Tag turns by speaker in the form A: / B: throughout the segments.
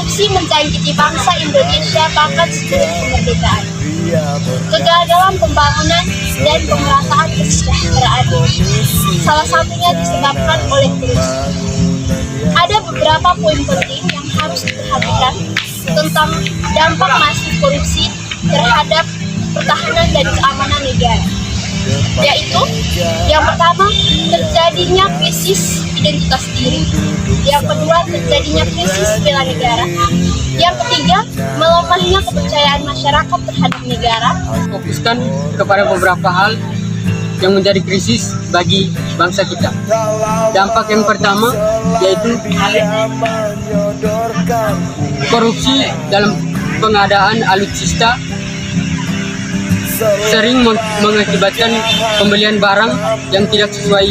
A: Korupsi menjangkiti bangsa Indonesia bahkan sebelum kemerdekaan. Kegagalan pembangunan dan pemerataan kesejahteraan salah satunya disebabkan oleh korupsi. Ada beberapa poin penting yang harus diperhatikan tentang dampak masif korupsi terhadap pertahanan dan keamanan negara, yaitu yang pertama, terjadinya krisis identitas diri, yang kedua, terjadinya krisis bela negara, yang ketiga, melemahnya kepercayaan masyarakat terhadap negara.
B: Fokuskan kepada beberapa hal yang menjadi krisis bagi bangsa kita. Dampak yang pertama yaitu korupsi dalam pengadaan alutsista sering mengakibatkan pembelian barang yang tidak sesuai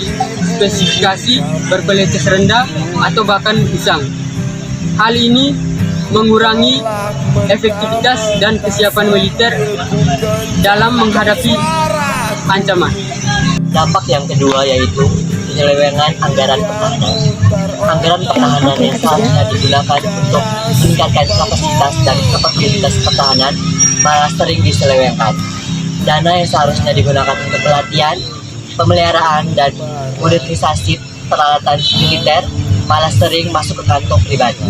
B: spesifikasi, berkualitas rendah, atau bahkan usang. Hal ini mengurangi efektivitas dan kesiapan militer dalam menghadapi ancaman.
C: Dampak yang kedua yaitu penyelewengan anggaran pertahanan. Anggaran pertahanan yang seharusnya digunakan untuk meningkatkan kapasitas dan kapabilitas pertahanan malah sering diselewengkan. Dana yang seharusnya digunakan untuk pelatihan, pemeliharaan, dan modernisasi peralatan militer malah sering masuk ke kantong pribadi.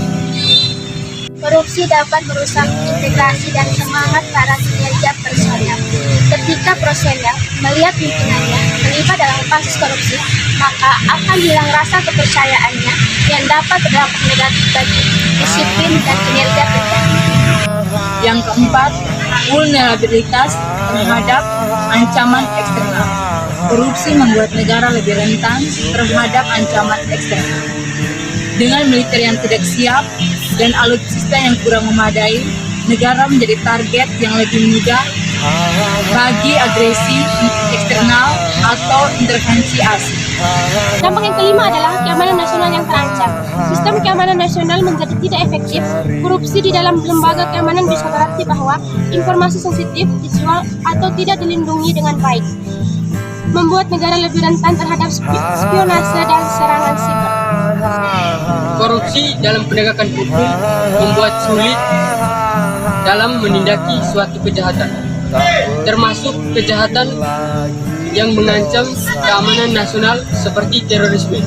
A: Korupsi dapat merusak integrasi dan semangat para kinerja personel. Ketika personel melihat pimpinannya terlibat dalam kasus korupsi, maka akan hilang rasa kepercayaannya yang dapat berdampak negatif bagi disiplin dan kinerja kerja.
D: Yang keempat, vulnerabilitas terhadap ancaman eksternal. Korupsi membuat negara lebih rentan terhadap ancaman eksternal. Dengan militer yang tidak siap dan alutsista yang kurang memadai, negara menjadi target yang lebih mudah bagi agresi eksternal atau intervensi asing.
A: Dampak yang kelima adalah keamanan nasional yang terancam. Sistem keamanan nasional menjadi tidak efektif. Korupsi di dalam lembaga keamanan bisa berarti bahwa informasi sensitif dijual atau tidak dilindungi dengan baik, membuat negara lebih rentan terhadap spionase dan serangan siber.
B: Korupsi dalam penegakan hukum membuat sulit dalam menindaki suatu kejahatan, termasuk kejahatan yang mengancam keamanan nasional seperti terorisme.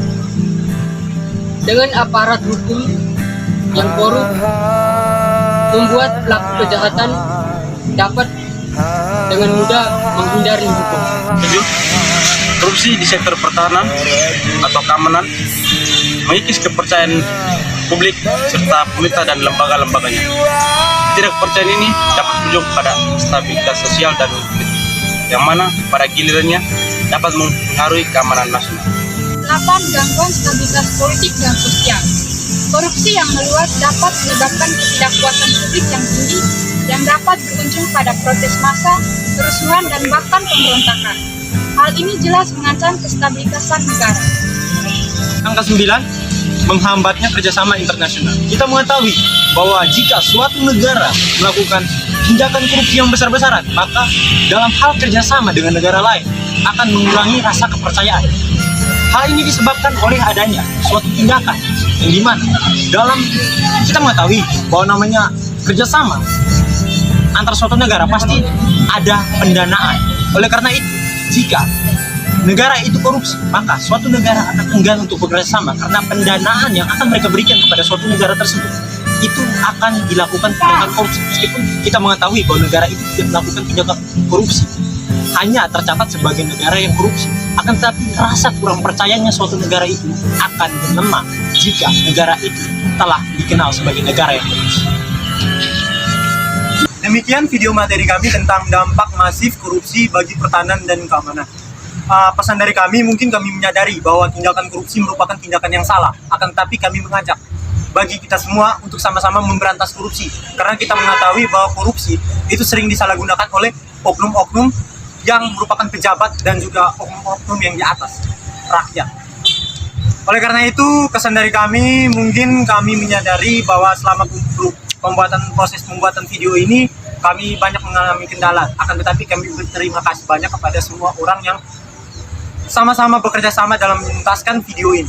B: Dengan aparat hukum yang korup, membuat pelaku kejahatan dapat dengan mudah menghindari hukum.
E: Korupsi di sektor pertahanan atau keamanan mengikis kepercayaan publik serta pemerintah dan lembaga-lembaganya. Ketidakpercayaan ini dapat berujung pada stabilitas sosial dan politik, yang mana pada gilirannya dapat mempengaruhi keamanan nasional.
D: 8. Gangguan stabilitas politik dan sosial. Korupsi yang meluas dapat menyebabkan ketidakpuasan publik yang tinggi yang dapat berujung pada protes massa, kerusuhan, dan bahkan pemberontakan. Hal ini jelas mengancam kestabilitasan negara.
E: Angka 9, menghambatnya kerjasama internasional. Kita mengetahui bahwa jika suatu negara melakukan tindakan korupsi yang besar-besaran, maka dalam hal kerjasama dengan negara lain akan mengurangi rasa kepercayaan. Hal ini disebabkan oleh adanya suatu tindakan yang dimana dalam kita mengetahui bahwa namanya kerjasama antar suatu negara pasti ada pendanaan. Oleh karena itu, jika negara itu korupsi, maka suatu negara akan enggan untuk bekerja sama karena pendanaan yang akan mereka berikan kepada suatu negara tersebut itu akan dilakukan tindakan korupsi. Meskipun kita mengetahui bahwa negara itu tidak melakukan tindakan korupsi, hanya tercatat sebagai negara yang korupsi. Akan tetapi rasa kurang percayanya suatu negara itu akan melemah jika negara itu telah dikenal sebagai negara yang korupsi.
F: Demikian video materi kami tentang dampak masif korupsi bagi pertahanan dan keamanan. Pesan dari kami, mungkin kami menyadari bahwa tindakan korupsi merupakan tindakan yang salah. Akan tetapi kami mengajak bagi kita semua untuk sama-sama memberantas korupsi. Karena kita mengetahui bahwa korupsi itu sering disalahgunakan oleh oknum-oknum yang merupakan pejabat dan juga oknum-oknum yang di atas rakyat. Oleh karena itu, kesan dari kami, mungkin kami menyadari bahwa selama proses pembuatan video ini kami banyak mengalami kendala, akan tetapi kami berterima kasih banyak kepada semua orang yang sama-sama bekerja sama dalam menuntaskan video ini.